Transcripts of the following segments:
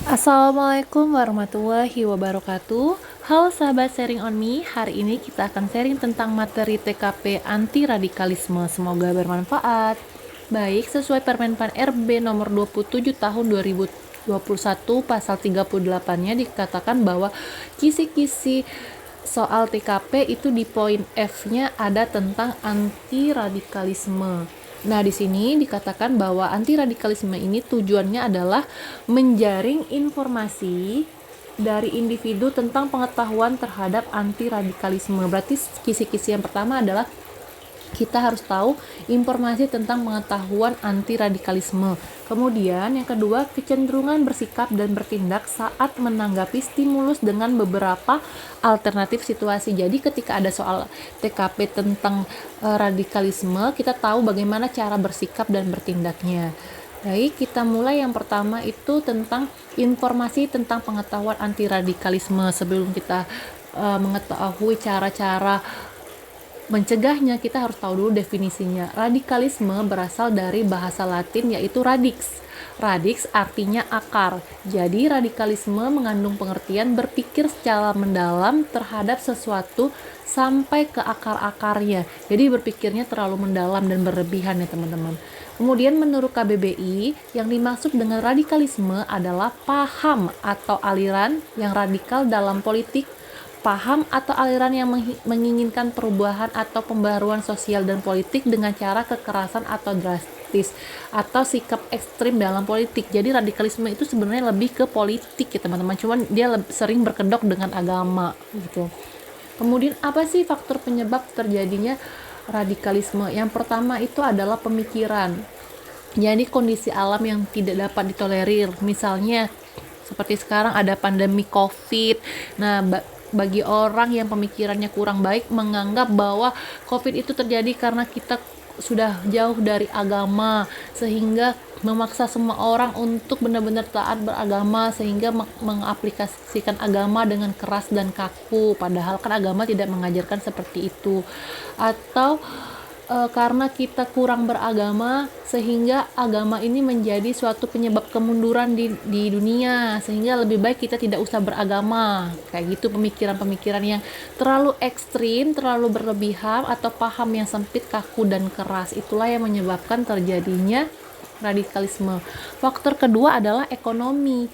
Assalamualaikum warahmatullahi wabarakatuh. Halo sahabat sharing on me. Hari ini kita akan sharing tentang materi TKP anti radikalisme. Semoga bermanfaat. Baik, sesuai Permenpan RB nomor 27 tahun 2021 pasal 38-nya dikatakan bahwa kisi-kisi soal TKP itu di poin F-nya ada tentang anti radikalisme. Nah, di sini dikatakan bahwa anti radikalisme ini tujuannya adalah menjaring informasi dari individu tentang pengetahuan terhadap anti radikalisme. Berarti kisi-kisi yang pertama adalah kita harus tahu informasi tentang pengetahuan anti radikalisme. Kemudian yang kedua, kecenderungan bersikap dan bertindak saat menanggapi stimulus dengan beberapa alternatif situasi. Jadi ketika ada soal TKP tentang radikalisme, kita tahu bagaimana cara bersikap dan bertindaknya. Baik, kita mulai yang pertama itu tentang informasi tentang pengetahuan anti radikalisme. Sebelum kita mengetahui cara-cara mencegahnya, kita harus tahu dulu definisinya. Radikalisme berasal dari bahasa Latin yaitu radix. Radix artinya akar. Jadi radikalisme mengandung pengertian berpikir secara mendalam terhadap sesuatu sampai ke akar-akarnya. Jadi berpikirnya terlalu mendalam dan berlebihan ya teman-teman. Kemudian menurut KBBI, yang dimaksud dengan radikalisme adalah paham atau aliran yang radikal dalam politik, paham atau aliran yang menginginkan perubahan atau pembaruan sosial dan politik dengan cara kekerasan atau drastis atau sikap ekstrim dalam politik. Jadi radikalisme itu sebenarnya lebih ke politik ya teman-teman, cuman dia sering berkedok dengan agama gitu. Kemudian apa sih faktor penyebab terjadinya radikalisme? Yang pertama itu adalah pemikiran. Jadi kondisi alam yang tidak dapat ditolerir. Misalnya seperti sekarang ada pandemi COVID. Nah, bagi orang yang pemikirannya kurang baik menganggap bahwa COVID itu terjadi karena kita sudah jauh dari agama, sehingga memaksa semua orang untuk benar-benar taat beragama, sehingga mengaplikasikan agama dengan keras dan kaku, padahal kan agama tidak mengajarkan seperti itu. Atau karena kita kurang beragama sehingga agama ini menjadi suatu penyebab kemunduran di dunia, sehingga lebih baik kita tidak usah beragama. Kayak gitu pemikiran-pemikiran yang terlalu ekstrim, terlalu berlebihan, atau paham yang sempit, kaku, dan keras. Itulah yang menyebabkan terjadinya radikalisme. Faktor kedua adalah ekonomi.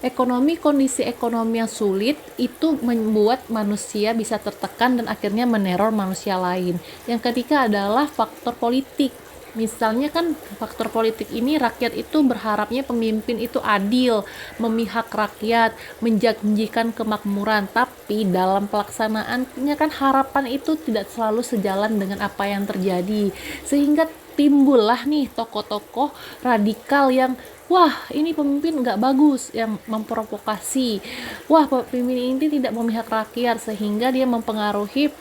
Kondisi ekonomi yang sulit itu membuat manusia bisa tertekan dan akhirnya meneror manusia lain. Yang ketiga adalah faktor politik. Misalnya kan faktor politik ini, rakyat itu berharapnya pemimpin itu adil, memihak rakyat, menjanjikan kemakmuran, tapi dalam pelaksanaannya kan harapan itu tidak selalu sejalan dengan apa yang terjadi, sehingga timbullah nih tokoh-tokoh radikal yang wah ini pemimpin nggak bagus, yang memprovokasi, wah pemimpin ini tidak memihak rakyat, sehingga dia mempengaruhi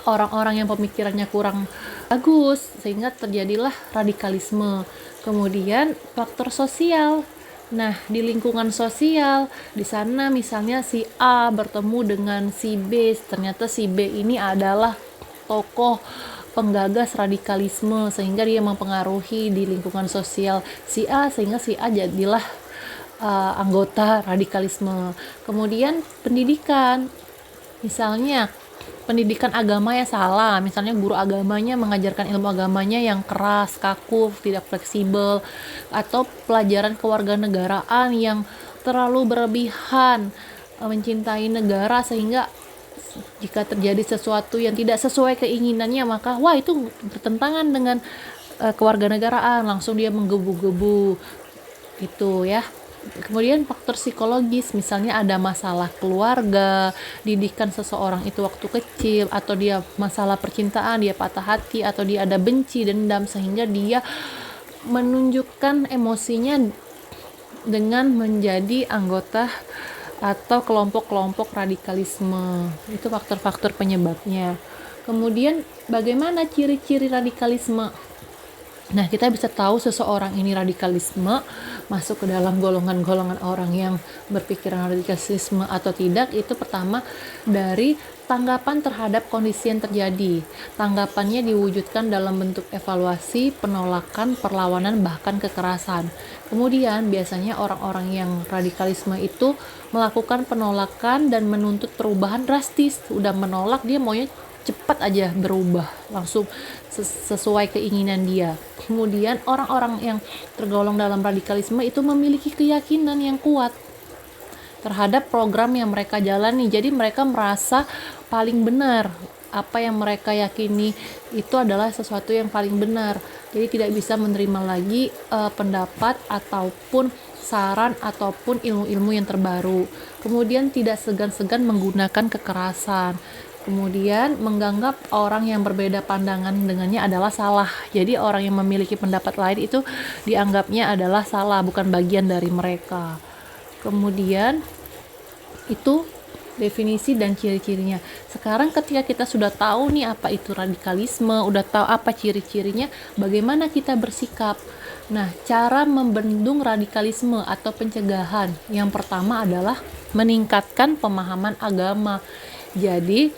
orang-orang yang pemikirannya kurang bagus, sehingga terjadilah radikalisme. Kemudian faktor sosial. Nah, di lingkungan sosial, di sana misalnya si A bertemu dengan si B, ternyata si B ini adalah tokoh penggagas radikalisme, sehingga dia mempengaruhi di lingkungan sosial si A, sehingga si A jadilah anggota radikalisme. Kemudian pendidikan, misalnya pendidikan agama ya salah, misalnya guru agamanya mengajarkan ilmu agamanya yang keras, kaku, tidak fleksibel, atau pelajaran kewarganegaraan yang terlalu berlebihan, mencintai negara, sehingga jika terjadi sesuatu yang tidak sesuai keinginannya, maka wah itu bertentangan dengan kewarganegaraan, langsung dia menggebu-gebu gitu ya. Kemudian faktor psikologis, misalnya ada masalah keluarga, didikan seseorang itu waktu kecil, atau dia masalah percintaan, dia patah hati, atau dia ada benci, dendam, sehingga dia menunjukkan emosinya dengan menjadi anggota atau kelompok-kelompok radikalisme. Itu faktor-faktor penyebabnya. Kemudian bagaimana ciri-ciri radikalisme? Nah, kita bisa tahu seseorang ini radikalisme masuk ke dalam golongan-golongan orang yang berpikiran radikalisme atau tidak, itu pertama dari Tanggapan terhadap kondisi yang terjadi. Tanggapannya diwujudkan dalam bentuk evaluasi, penolakan, perlawanan, bahkan kekerasan. Kemudian biasanya orang-orang yang radikalisme itu melakukan penolakan dan menuntut perubahan drastis. Udah menolak, dia maunya cepat aja berubah, langsung sesuai keinginan dia. Kemudian orang-orang yang tergolong dalam radikalisme itu memiliki keyakinan yang kuat terhadap program yang mereka jalani. Jadi mereka merasa paling benar, apa yang mereka yakini itu adalah sesuatu yang paling benar. Jadi tidak bisa menerima lagi pendapat ataupun saran ataupun ilmu-ilmu yang terbaru. Kemudian tidak segan-segan menggunakan kekerasan. Kemudian menganggap orang yang berbeda pandangan dengannya adalah salah. Jadi orang yang memiliki pendapat lain itu dianggapnya adalah salah, bukan bagian dari mereka. Kemudian itu definisi dan ciri-cirinya. Sekarang ketika kita sudah tahu nih apa itu radikalisme, udah tahu apa ciri-cirinya, bagaimana kita bersikap? Nah, cara membendung radikalisme atau pencegahan yang pertama adalah meningkatkan pemahaman agama. Jadi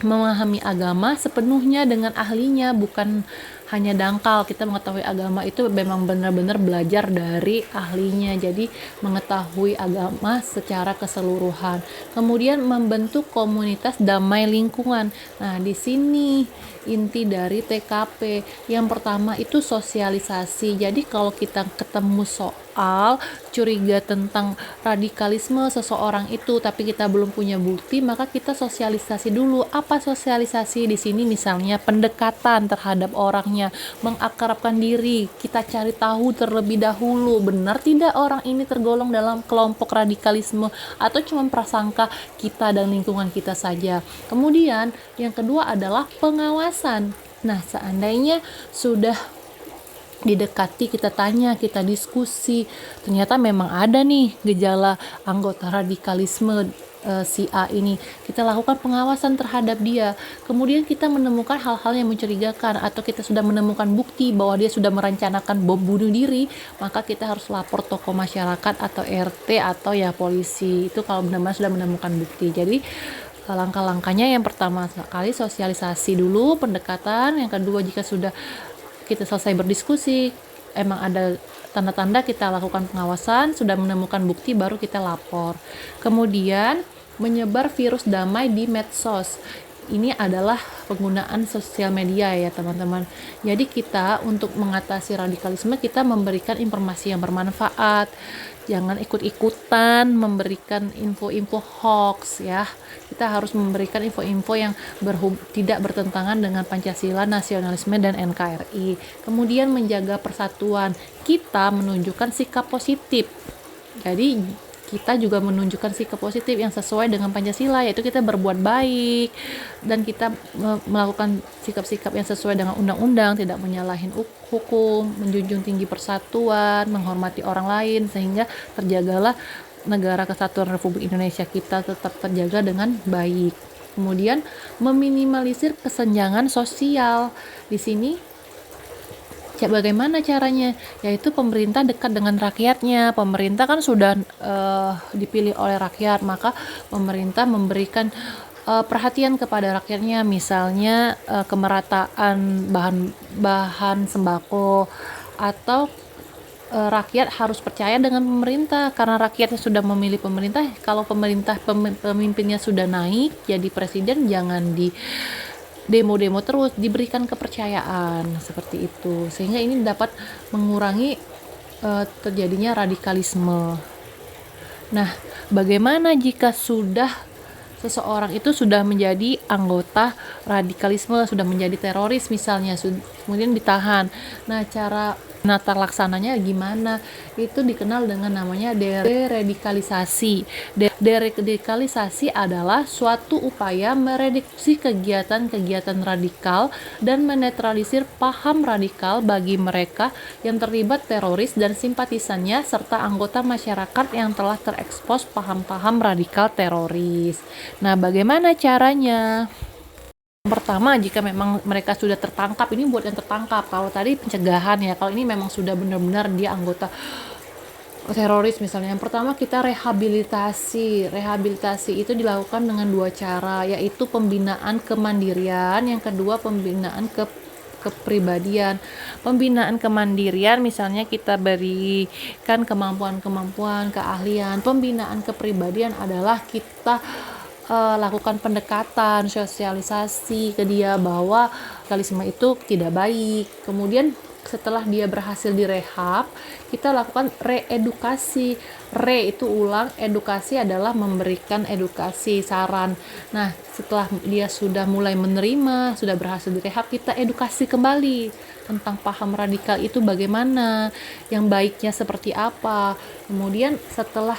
memahami agama sepenuhnya dengan ahlinya, bukan hanya dangkal. Kita mengetahui agama itu memang benar-benar belajar dari ahlinya, jadi mengetahui agama secara keseluruhan. Kemudian membentuk komunitas damai lingkungan. Nah, di sini inti dari TKP. Yang pertama itu sosialisasi. Jadi kalau kita ketemu soal curiga tentang radikalisme seseorang itu tapi kita belum punya bukti, maka kita sosialisasi dulu. Apa sosialisasi di sini? Misalnya pendekatan terhadap orangnya, mengakrabkan diri, kita cari tahu terlebih dahulu benar tidak orang ini tergolong dalam kelompok radikalisme atau cuma prasangka kita dan lingkungan kita saja. Kemudian yang kedua adalah pengawasan. Nah, seandainya sudah didekati, kita tanya, kita diskusi, ternyata memang ada nih gejala anggota radikalisme si A ini, kita lakukan pengawasan terhadap dia. Kemudian kita menemukan hal-hal yang mencurigakan atau kita sudah menemukan bukti bahwa dia sudah merencanakan bom bunuh diri, maka kita harus lapor tokoh masyarakat atau RT atau ya polisi. Itu kalau benar-benar sudah menemukan bukti. Jadi langkah-langkahnya yang pertama sekali sosialisasi dulu, pendekatan. Yang kedua, jika sudah kita selesai berdiskusi, emang ada tanda-tanda, kita lakukan pengawasan, sudah menemukan bukti, baru kita lapor. Kemudian menyebar virus damai di medsos. Ini adalah penggunaan sosial media ya teman-teman. Jadi kita untuk mengatasi radikalisme, kita memberikan informasi yang bermanfaat. Jangan ikut-ikutan memberikan info-info hoax ya. Kita harus memberikan info-info yang tidak bertentangan dengan Pancasila, nasionalisme, dan NKRI. Kemudian menjaga persatuan. Kita menunjukkan sikap positif. Jadi kita juga menunjukkan sikap positif yang sesuai dengan Pancasila, yaitu kita berbuat baik dan kita melakukan sikap-sikap yang sesuai dengan undang-undang, tidak menyalahin hukum, menjunjung tinggi persatuan, menghormati orang lain, sehingga terjagalah negara kesatuan Republik Indonesia kita tetap terjaga dengan baik. Kemudian meminimalisir kesenjangan sosial. Di sini bagaimana caranya? Yaitu pemerintah dekat dengan rakyatnya. Pemerintah kan sudah dipilih oleh rakyat, maka pemerintah memberikan perhatian kepada rakyatnya, misalnya kemerataan bahan sembako, atau rakyat harus percaya dengan pemerintah karena rakyatnya sudah memilih pemerintah. Kalau pemimpinnya sudah naik jadi presiden, jangan di demo-demo terus, diberikan kepercayaan seperti itu, sehingga ini dapat mengurangi terjadinya radikalisme. Nah, bagaimana jika seseorang itu sudah menjadi anggota radikalisme, sudah menjadi teroris misalnya, kemudian ditahan? Nah, cara tata laksananya gimana? Itu dikenal dengan namanya deradikalisasi. Deradikalisasi adalah suatu upaya mereduksi kegiatan-kegiatan radikal dan menetralisir paham radikal bagi mereka yang terlibat teroris dan simpatisannya serta anggota masyarakat yang telah terekspos paham-paham radikal teroris. Nah, bagaimana caranya? Pertama, jika memang mereka sudah tertangkap, ini buat yang tertangkap. Kalau tadi pencegahan ya, kalau ini memang sudah benar-benar dia anggota teroris misalnya. Yang pertama kita rehabilitasi. Rehabilitasi itu dilakukan dengan dua cara, yaitu pembinaan kemandirian, yang kedua pembinaan kepribadian. Pembinaan kemandirian misalnya kita berikan kemampuan-kemampuan, keahlian. Pembinaan kepribadian adalah kita lakukan pendekatan, sosialisasi ke dia bahwa radikalisme itu tidak baik. Kemudian setelah dia berhasil direhab, kita lakukan reedukasi. Re itu ulang, edukasi adalah memberikan edukasi, saran. Nah, setelah dia sudah mulai menerima, sudah berhasil direhab, kita edukasi kembali tentang paham radikal itu bagaimana, yang baiknya seperti apa. Kemudian setelah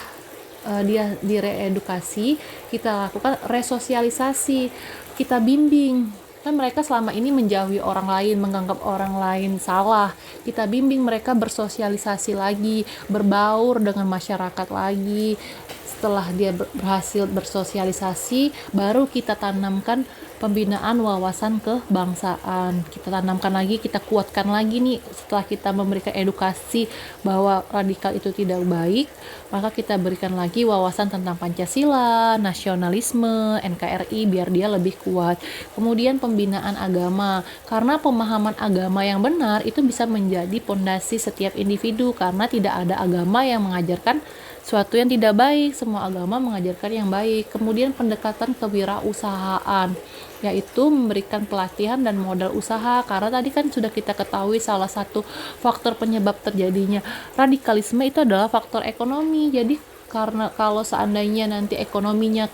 dia direedukasi, kita lakukan resosialisasi, kita bimbing. Kan mereka selama ini menjauhi orang lain, menganggap orang lain salah. Kita bimbing mereka bersosialisasi lagi, berbaur dengan masyarakat lagi. Setelah dia berhasil bersosialisasi, baru kita tanamkan pembinaan wawasan kebangsaan. Kita tanamkan lagi, kita kuatkan lagi nih. Setelah kita memberikan edukasi bahwa radikal itu tidak baik, maka kita berikan lagi wawasan tentang Pancasila, nasionalisme, NKRI biar dia lebih kuat. Kemudian pembinaan agama, karena pemahaman agama yang benar itu bisa menjadi pondasi setiap individu, karena tidak ada agama yang mengajarkan suatu yang tidak baik, semua agama mengajarkan yang baik. Kemudian pendekatan kewirausahaan, yaitu memberikan pelatihan dan modal usaha, karena tadi kan sudah kita ketahui salah satu faktor penyebab terjadinya radikalisme itu adalah faktor ekonomi. Jadi karena kalau seandainya nanti ekonominya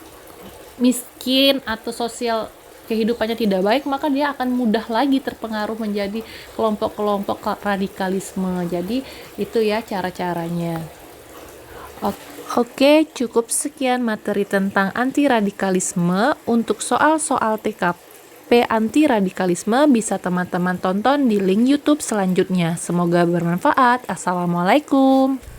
miskin atau sosial kehidupannya tidak baik, maka dia akan mudah lagi terpengaruh menjadi kelompok-kelompok radikalisme. Jadi itu ya cara-caranya. Oke, cukup sekian materi tentang anti radikalisme. Untuk soal-soal TKP anti radikalisme bisa teman-teman tonton di link YouTube selanjutnya. Semoga bermanfaat. Assalamualaikum.